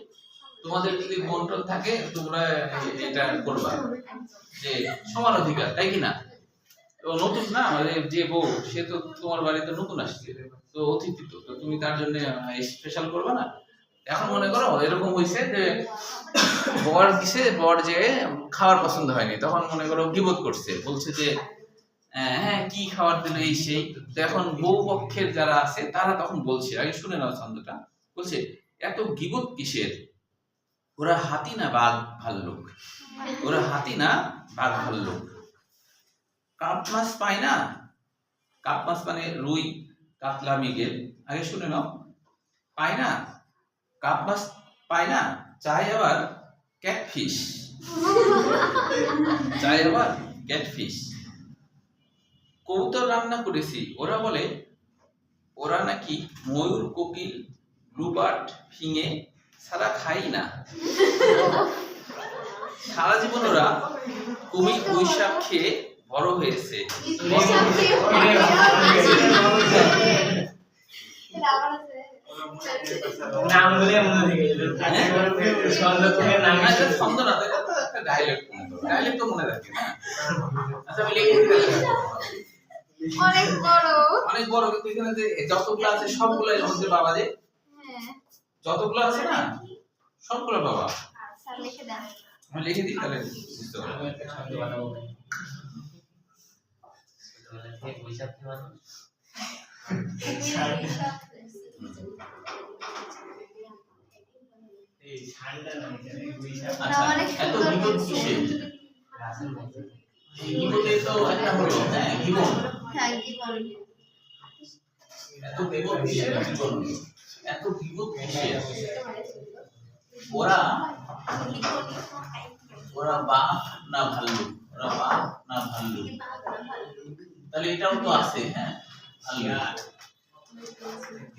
তোমাদের যদি মন্টন থাকে তোমরা এটা করবা, যে সমান অধিকার, তাই কি না? তো নতুন না, মানে যে বউ সে তো তোমার বাড়িতে নতুন আসছে, তো অতিথি তো, তো তুমি তার জন্য স্পেশাল করবে না? এখন মনে করো এরকম হয়েছে যে বর দিছে, বর যে খাবার পছন্দ হয়নি, তখন মনে করো গিবত করছে, বলছে যে হ্যাঁ কি খাবার দিল এই সেই। তো এখন বউ পক্ষের যারা আছে তারা তখন বলছে, আগে শুনে নাও ছন্দটা, বলছে এত গিবত কিসের, ওরা হাতি না বাঘ ভাল্লুক, ওরা হাতি না বাঘ ভাল্লুক। কাপ মাছ পায় না, কাপ মাছ মানে রুই কাতলা মৃগেল, আগে শুনে নাও, পায় না কাপ মাছ, পায় না, চাই আবার ক্যাটফিশ, চাই আবার ক্যাটফিশ। কবুতর রান্না করেছি, ওরা বলে ওরা নাকি ময়ূর কোকিল ব্লুবার্ড ফিঙে ছাড়া খাই না। সারা জীবন ওরা কুমির বৈশাখ খেয়ে বড় হয়েছে। নাম বলে মনে থেকে ছন্দ থেকে নাম ছন্দ না, এটা তো একটা ডায়লগ, ডায়লগ তো মনে রাখে না। আচ্ছা আমি লিখে দিলাম, অনেক বড়। অনেক বড়, কিন্তু এখানে যে যতগুলো আছে সবগুলো এর মধ্যে বাবা, যে হ্যাঁ যতগুলো আছে না সবগুলো বাবা। স্যার লিখে দেন। আমি লিখে দিই, তাহলে বুঝতে পারবে। আমি একটা ছন্দ বানাবো ভাই। ছোটবেলা থেকে বৈশাখ কি মানুষ এই ঠান্ডা না এখানে বৈশাখ আচ্ছা, অনেক এত সুন্দর বিপদ বলছে। কিসের? রাসেল ভাই এই বিপদে তো একটা হলো, হ্যাঁ জীবন। হ্যাঁ জীবন। এত বিপদ কিসের? জীবন। এত বিপদ কিসের? ওরা ওরা বাঘ না ভাল্লুক, ওরা বাঘ না ভাল্লুক, তাহলে এটাও তো আছে, হ্যাঁ ভাল্লুক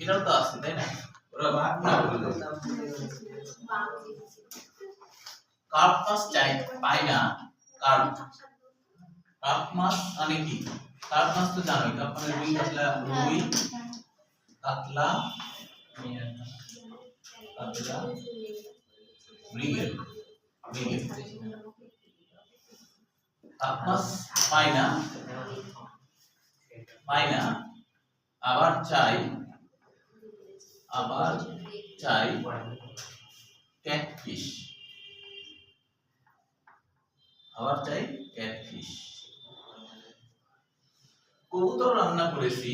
এটাও তো আছে, তাই না? ওরা বাঘ না ভাল্লুক। কার্প মাছ চাই পাই না, কার্প, কার্প মাছ মানে কি? কার্প মাছ তো জানোই, কার্প মানে রুই কাতলা, রুই কাতলা কাতলা মৃগেল, মৃগেল। কার্প মাছ পাই না, পাই না, আবার চাই, আবার চাই ক্যাটফিশ, আবার চাই ক্যাটফিশ। কবুতর রান্না করেছি,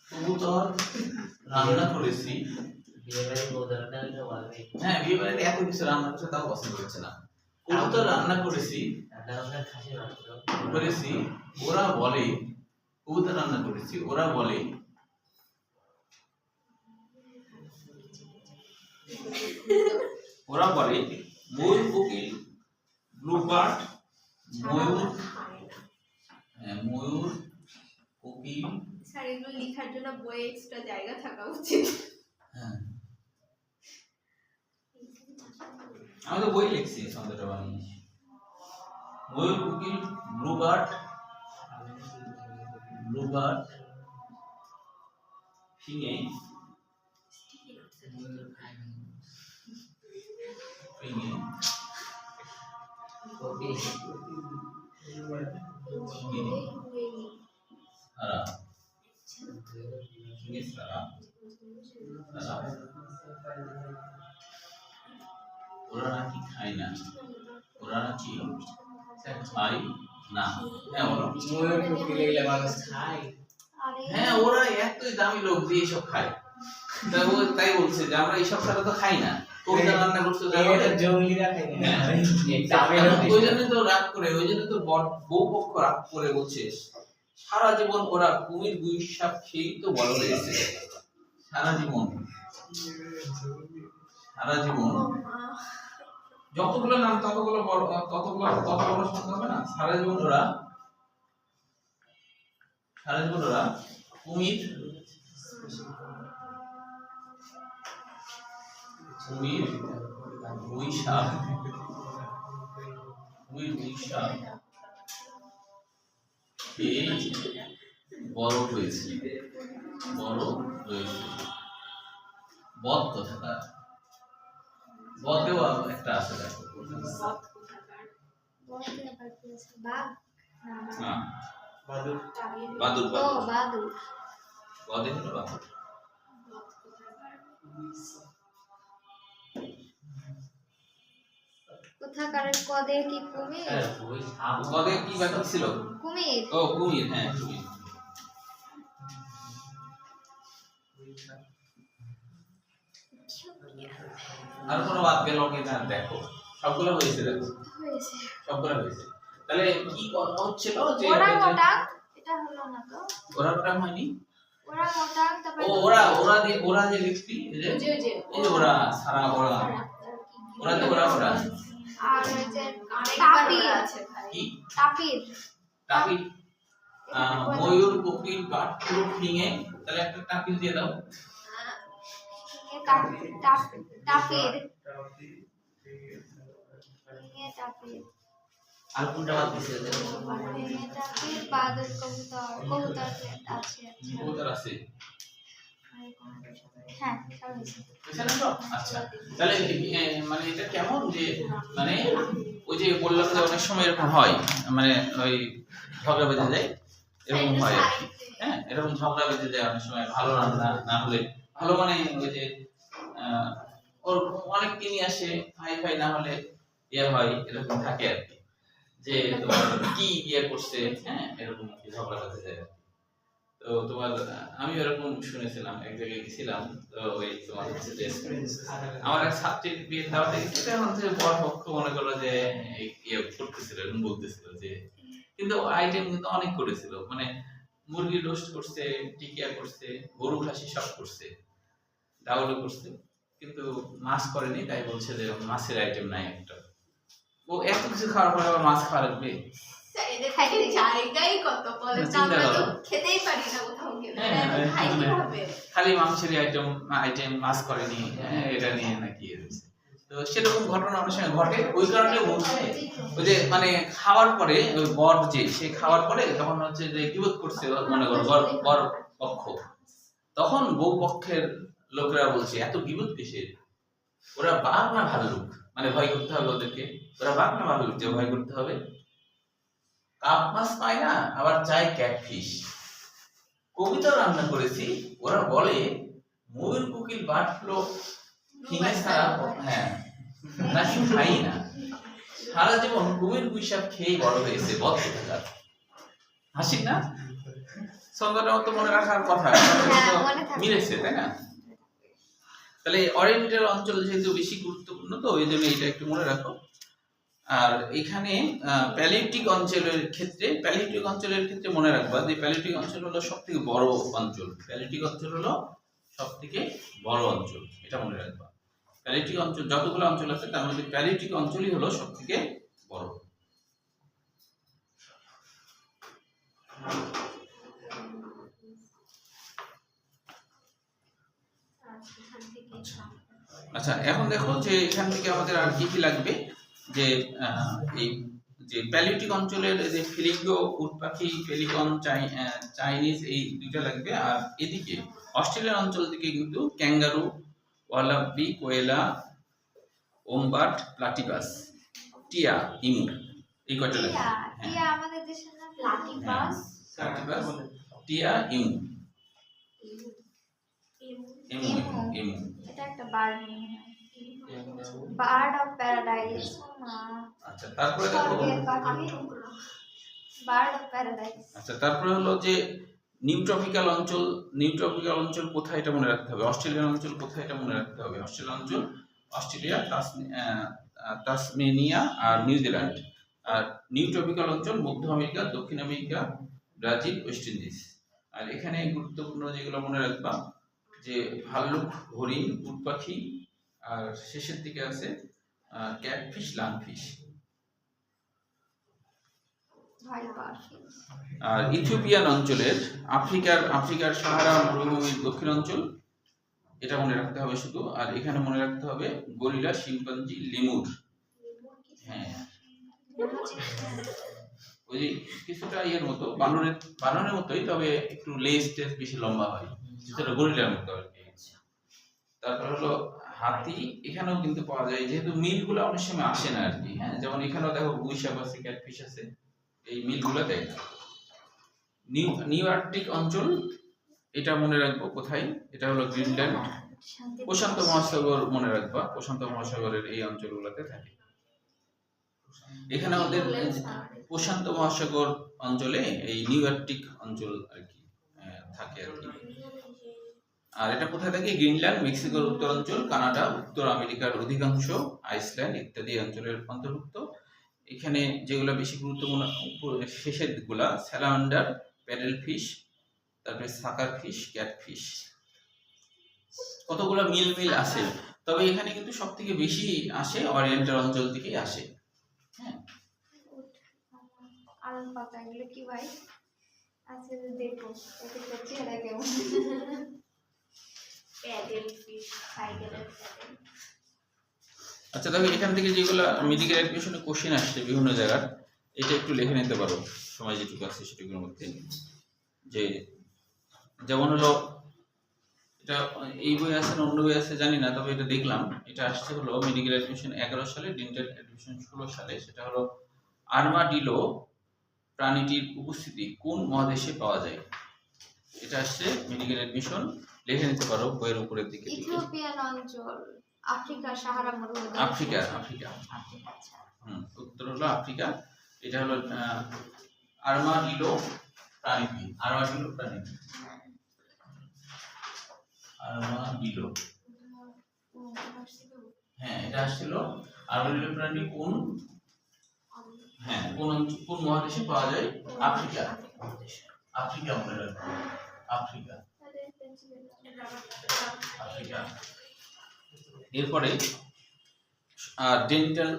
কবুতর রান্না করেছি। বিয়ে বাড়ি বৌদারটা তো বলবে হ্যাঁ বিয়ে বাড়িতে এত কিছু রান্না করছে তাও পছন্দ হচ্ছে না। কবুতর রান্না করেছি, রান্না খাসি মাংস করেছি, ওরা বলে, কবুতর রান্না করেছি, ওরা বলে ওরা বলে ময়ূর কোকিল ব্লুবার্ড, ময়ূর, ময়ূর, কোকিল, স্যার এগুলো লেখার জন্য বইয়ে এক্সট্রা জায়গা থাকা উচিত। হ্যাঁ আমি তো বই লিখছি ছন্দটা বানিয়েছি। ময়ূর, কোকিল, ব্লুবার্ড, ফিঙে, ফিঙে, সারা, ফিঙে সারা, সারা। ওরা নাকি খায় না, ওরা নাকি খায় না। হ্যাঁ বলো। ময়ূর কোকিল এগুলো মানুষ খায়। আরে হ্যাঁ ওরা এতই দামি লোক দিয়ে এসব খায়। তাই বলছে যে আমরা এইসব ছাড়া তো খাই না। কবিতা রান্না করতে এটা জঙ্গলিরা খায় না। ওই জন্য তো রাগ করে, ওই জন্য তো বউ পক্ষ রাগ করে বলছে সারা জীবন ওরা কুমির গুইসাপ খেয়েই তো বড় হয়েছে। সারা জীবন যতগুলো নাম ততগুলো বড়, তত বড় সংখ্যা হবে না। সারা জীবন ওরা কুমির গুইসাপ খেয়ে বড় হয়েছে। বদ কোথাকার, বদেও একটা আছে দেখো। বলতে আবার কি আছে? বাঘ না না বাদুড়। বাদুর, ও বাদুড়। বদে হলো বাদুর। কোথাকারের কদে কি কুমির? বদে কি বাকি ছিল? কুমির। ও কুমির, হ্যাঁ কুমির। আর কোনো বাদ গেল কিনা দেখো, সবগুলো হয়েছে দেখো, হয়েছে। সবগুলো হয়েছে। তাহলে কি কথা হচ্ছিল যে ওরাংওটাং, এটা হলো না তো। ওরাংওটাং হয়নি। ওরাংওটাং, তারপর ও ওরা যে লিখছি এই যে এই যে ওরা সারা ওরা তো ওরা আর ওই যে তাপির তাপির আছে ভাই। কি তাপির। টাপির, ময়ূর, কোকিল, বার্ড, ফিঙে। তাহলে একটা টাপির দিয়ে দাও। তাপির। তাপির। আর কোনটা বাদ দিছে? তাপির, বাদুড়, কবুতর আছে। কবুতর আছে। হ্যাঁ, সব হয়েছে। এখানে সব আচ্ছা। তাহলে মানে এটা কেমন যে মানে ওই যে বললাম যে অনেক সময় এরকম হয়, মানে ওই ঝগড়া বেঁধে যায়, এরকম হয় আর কি। হ্যাঁ এরকম ঝগড়া বেঁধে যায় অনেক সময়, ভালো রান্না না হলে। ভালো মানে ওই যে ওর অনেক কিনে আসে, হাই না হলে ইয়ে হয়, এরকম থাকে আর কি। যে তোমার কি ইয়ে করছে, হ্যাঁ এরকম ঝগড়া বেঁধে যায়। তো তোমার আমি এরকম শুনেছিলাম, এক জায়গায় গেছিলাম। তো ওই তোমার হচ্ছে যে আমার এক ছাত্রীর বিয়ে দাওয়াতে গেছে, তখন হচ্ছে বর পক্ষ মনে করলো যে ইয়ে করতেছিল, এরকম বলতেছিল যে, কিন্তু আইটেম কিন্তু অনেক করেছিল, মানে মুরগির রোস্ট করছে, টিকিয়া করছে, গরু খাসি সব করছে, ডাউলও করছে, কিন্তু মাছ করেনি। তাই বলছে যে মাছের আইটেম নাই একটা। ও এত কিছু খাওয়ার পরে আবার মাছ খাওয়া লাগবে? স্যার এদের খাইতে জায়গাই কত বলে, তো আমরা তো খেতেই পারি না কোথাও গেলে। খাই কিভাবে? খালি মাংসের আইটেম মাছ করেনি, এটা নিয়ে নাকি এরকম। তো সেরকম ঘটনা অনেক সময় ঘটে। ওই কারণে বলছে ওই যে মানে খাওয়ার পরে ওই বর যে সে খাওয়ার পরে তখন হচ্ছে যে গিবত করছে, মনে করো বর পক্ষ, তখন বউ পক্ষের লোকেরা বলছে এত গিবত কিসের? ওরা বাঘ না ভাল্লুক, মানে ভয় করতে হবে ওদেরকে। ওরা বাঘ না ভাল্লুক যে ভয় করতে হবে? কাপ মাছ পায় না, আবার চায় ক্যাটফিশ। কবিতা রান্না করেছি, ওরা বলে ময়ূর, কোকিল, বার্ড ফ্লো ফিঙে ছাড়া হ্যাঁ নাকি খাই না। সারা জীবন কুমির গুইসাপ খেয়ে বড় হয়েছে। বদ কোথাকার। হাসি না? ছন্দটাও তো মনে রাখার কথা, মিলেছে তাই না? তাহলে অরিয়েন্টাল অঞ্চল যেহেতু বেশি গুরুত্বপূর্ণ, তো ওই জন্য এটা একটু মনে রাখো। আর এখানে প্যালিওটিক অঞ্চলের ক্ষেত্রে মনে রাখবা যে প্যালিওটিক অঞ্চল হলো সবথেকে বড় অঞ্চল। প্যালিওটিক অঞ্চল হলো সবথেকে বড় অঞ্চল, এটা মনে রাখবা। প্যালিওটিক অঞ্চল যতগুলো অঞ্চল আছে তার মধ্যে প্যালিওটিক অঞ্চলই হলো সবথেকে বড়। আচ্ছা, এখন দেখো যে এখান থেকে আমাদের আর কি কি লাগবে, যে এই যে প্যালিওটিক অঞ্চলের যে ফ্লেমিঙ্গো, উট পাখি, পেলিকন, চাইনিজ, এই দুইটা লাগবে। আর এদিকে অস্ট্রেলিয়ান অঞ্চল থেকে কিন্তু ক্যাঙ্গারু, ওয়ালাবি, কোয়েলা, ওমবাট, প্লাটিপাস, টিয়া, ইমু, এই কয়টা লাগবে। টিয়া হ্যাঁ, টিয়া আমাদের দেশের নাম প্লাটিপাস। প্লাটিপাস, টিয়া, ইমু, ইমু, ইমু। এটা একটা bird name, bird of paradise. আচ্ছা, তারপরে দেখো, স্বর্গের পাখি, বার্ড অফ প্যারাডাইস। আচ্ছা তারপরে হলো যে নিউ ট্রপিক্যাল অঞ্চল। নিউ ট্রপিক্যাল অঞ্চল কোথায় এটা মনে রাখতে হবে। অস্ট্রেলিয়ান অঞ্চল কোথায় এটা মনে রাখতে হবে। অস্ট্রেলিয়ান অঞ্চল অস্ট্রেলিয়া, তাসমেনিয়া আর নিউজিল্যান্ড। আর নিউ ট্রপিক্যাল অঞ্চল মধ্য আমেরিকা, দক্ষিণ আমেরিকা, ব্রাজিল, ওয়েস্ট ইন্ডিজ। আর এখানে গুরুত্বপূর্ণ যেগুলো মনে রাখবা, যে ভাল্লুক, হরিণ, উট পাখি, আর শেষের দিকে আছে ক্যাটফিশ, লাংফিশ। আর ইথিওপিয়ান অঞ্চলের আফ্রিকার সাহারা মরুভূমির দক্ষিণ অঞ্চল, এটা মনে রাখতে হবে শুধু। আর এখানে মনে রাখতে হবে গরিলা, শিম্পাঞ্জি, লেমুর। হ্যাঁ, ওই যে কিছুটা ইয়ের মতো, বানরের মতোই, তবে একটু লেজ টেজ বেশি লম্বা হয়, যেটা গরিলার মতো আর কি। তারপর হলো হাতি, এখানেও কিন্তু পাওয়া যায়, যেহেতু মিলগুলো অনেক সময় আসে না আর কি। হ্যাঁ, যেমন এখানেও দেখো গুইসাপ আছে, ক্যাটফিশ আছে, এই মিলগুলো দেয় না। নিউ আর্কটিক অঞ্চল, এটা মনে রাখবো কোথায়, এটা হলো গ্রিনল্যান্ড। প্রশান্ত মহাসাগর মনে রাখবা, প্রশান্ত মহাসাগরের এই অঞ্চলগুলোতে থাকে। এখানে আমাদের প্রশান্ত মহাসাগর অঞ্চলে এই নিউ আর্কটিক অঞ্চল আর কি থাকে আর কি। আর এটা কোথায় থাকে, গ্রিনল্যান্ড, মেক্সিকোর উত্তরাঞ্চল, কানাডা, উত্তর আমেরিকার অধিকাংশ, আইসল্যান্ড ইত্যাদি অঞ্চলের অন্তর্ভুক্ত। এখানে যেগুলো বেশি গুরুত্বপূর্ণ শেষের দিকগুলা, স্যালামান্ডার, প্যাডেল ফিশ, তারপরে সাকার ফিশ, ক্যাটফিশ, কতগুলো মিল আসে। তবে এখানে কিন্তু সব থেকে বেশি আসে ওরিয়েন্টাল অঞ্চল থেকেই আসে। হ্যাঁ, আলপাকা, এগুলো কি ভাই? আচ্ছা দেখো এটা চেহারা কেমন। প্যাডেল ফিশ, সাইকেলের প্যাডেল। আচ্ছা দেখো, এখান থেকে যেগুলো মেডিকেল এডুকেশনে কোশ্চেন আসছে বিভিন্ন জায়গার, এটা একটু লিখে নিতে পারো সময় যেটুকু আছে সেটুকুর মধ্যে। যে যেমন হলো, এটা এই বই আছে না অন্য বই আছে জানি না, তবে এটা দেখলাম, এটা আসছে হলো মেডিকেল এডুকেশন 11 সালে, ডেন্টাল এডুকেশন 16 সালে। সেটা হলো আর্মাডিলো প্রাণীটির উপস্থিতি কোন মহাদেশে পাওয়া যায়। এটা আসছে মেডিকেল এডুকেশন, লিখে নিতে পারো বইয়ের উপরের দিকে। ইথিওপিয়ান অঞ্চল, আফ্রিকা, সাহারা মরুভূমি। আফ্রিকা। আফ্রিকা, আচ্ছা। উত্তর হলো আফ্রিকা। এটা হলো আর্মাডিলো প্রাণীটি, আর্মাডিলো প্রাণীটি, আর্মাডিলো। হ্যাঁ, এটা আসছিল আর্মাডিলো প্রাণী কোন, হ্যাঁ কোন মহাদেশে পাওয়া যায়। আফ্রিকা, আফ্রিকা মনে রাখবে, আফ্রিকা, আফ্রিকা। এরপরে ডেন্টাল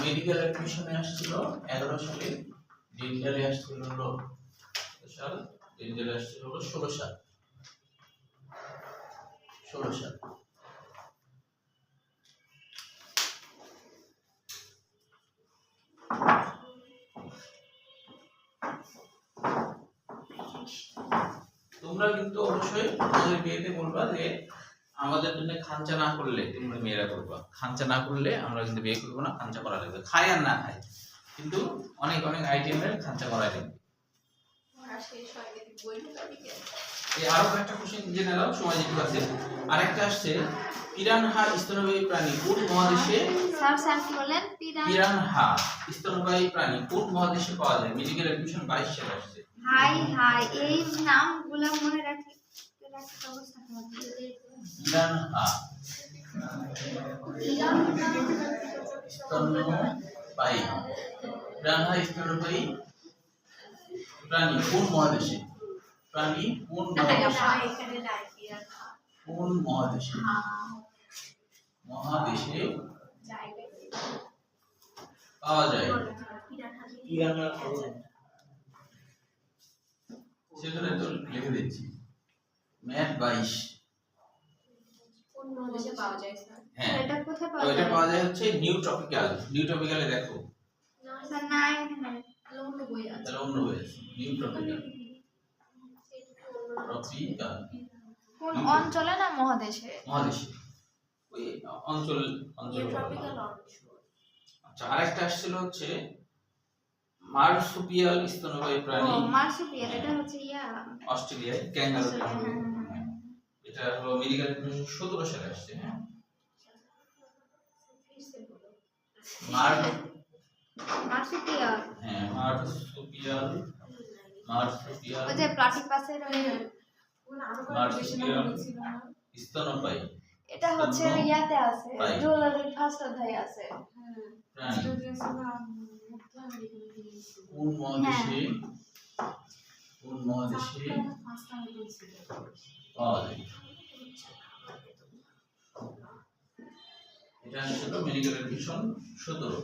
মেডিকেল এডুকেশনে আসছিল 11 সালে, ডেন্টালে আসছিল হলো সাল, ডেন্টালে আসছিল হলো 16 সাল, 16 সাল। তোমরা কিন্তু অবশ্যই তোমাদের বিয়েতে বলবা যে আমাদের জন্য খাঞ্চা না করলে, তোমরা মেয়েরা করবা, খাঞ্চা না করলে আমরা কিন্তু বিয়ে করবো না, খাঞ্চা করা লাগবে, খাই আর না খাই, কিন্তু অনেক অনেক আইটেমের খাঞ্চা করা লাগবে। আরো একটা কোশ্চেন জেনে নাও সময় যেটুকু আছে। আরেকটা আসছে, পিরানহা স্তন্যপায়ী প্রাণী কোন মহাদেশে, স্যার কি বলেন? পিরানহা স্তন্যপায়ী প্রাণী কোন মহাদেশে পাওয়া যায়। মেডিকেল এডুকেশন 22 সালে আসছে। হাই হাই, এই নামগুলো মনে রাখতে অবস্থা খারাপ। পিরানহা স্তন্যপায়ী, পিরানহা স্তন্যপায়ী প্রাণী কোন মহাদেশে, প্রাণী কোন মহাদেশে, কোন মহাদেশে, মহাদেশে পাওয়া যায়। ইরান আর খবর। সেখানে তো লিখে দিচ্ছি ম্যাট 22। কোন মহাদেশে পাওয়া যায় স্যার? হ্যাঁ এটা কোথায় তো পাওয়া এটা যায়? পাওয়া যায় হচ্ছে নিউ ট্রপিক্যাল। নিউ ট্রপিক্যালে দেখো স্যার না এখানে নাই। অন্য বই আছে। তাহলে অন্য হয়েছে নিউ ট্রপিক্যাল। ট্রপিক্যাল কোন অঞ্চলে না মহাদেশে? মহাদেশে ওই অঞ্চল অঞ্চল বলা হয়। ট্রপিক্যাল অঞ্চল। আচ্ছা আরেকটা আসছিল হচ্ছে মার্সুপিয়াল স্তন্যপায়ী ও প্রাণী মার্সুপিয়াল, এটা হচ্ছে ইয়া অস্ট্রেলিয়ায় ক্যাঙ্গারু। অস্ট্রেলিয়া, হ্যাঁ। এটা হলো মেডিকেল 17 সালে আসছে। হ্যাঁ মার্সুপিয়াল হ্যাঁ মার্সুপিয়াল ওই যে প্লাটিপাসের ওই মার্সুপিয়াল স্তন্যপায়ী এটা হচ্ছে ইয়াতে আছে, তাই। জুলজির ফার্স্ট অধ্যায়ে আছে। প্রাণী কোন মহাদেশে পাওয়া যায়? এটা ছিল মেডিকেল এডুকেশন 17।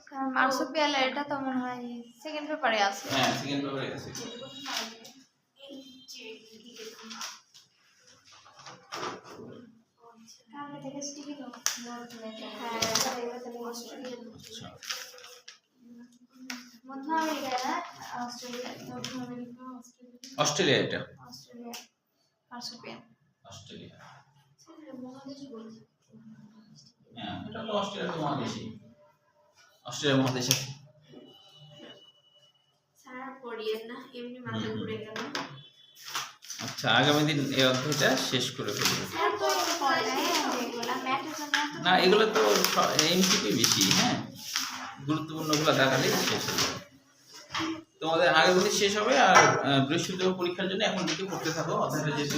কারণ মার্সুপিয়াল এটা তো মনে হয় সেকেন্ড পেপারে আছে। হ্যাঁ সেকেন্ড পেপারে আছে। সামনে থেকে স্টিকি নোট লেখা। হ্যাঁ, তাহলে এবার তাহলে অস্ট্রেলিয়া। আচ্ছা মধ্য আমেরিকা না অস্ট্রেলিয়া, মধ্য আমেরিকা অস্ট্রেলিয়া এটা অস্ট্রেলিয়া মার্সুপিয়াল। অস্ট্রেলিয়া। মহাদেশ বলছি। হ্যাঁ এটা তো অস্ট্রেলিয়া তো মহাদেশই। অস্ট্রেলিয়া মহাদেশে। স্যার পড়িয়েন না, এমনি মাথা ঘুরে গেল। আচ্ছা আগামী দিন এই অধ্যায়টা শেষ করে ফেলবো। স্যার তো পরে যেগুলা ম্যাথের জন্য এত না এগুলো তো এমসিকিউ বেশি। হ্যাঁ গুরুত্বপূর্ণগুলো দেখালেই শেষ হয়ে যাবে। তোমাদের আগামী শেষ হবে আর বৃহস্পতিবার পরীক্ষার জন্য এখন থেকে পড়তে থাকো। অধ্যায়টা যেহেতু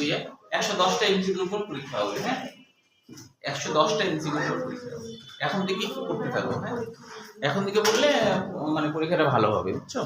110টা এমসিকিউর উপর পরীক্ষা হবে। হ্যাঁ 110টা এমসিকিউর উপর পরীক্ষা হবে। এখন থেকে একটু পড়তে থাকো। হ্যাঁ এখন থেকে পড়লে মানে পরীক্ষাটা ভালো হবে, বুঝছো?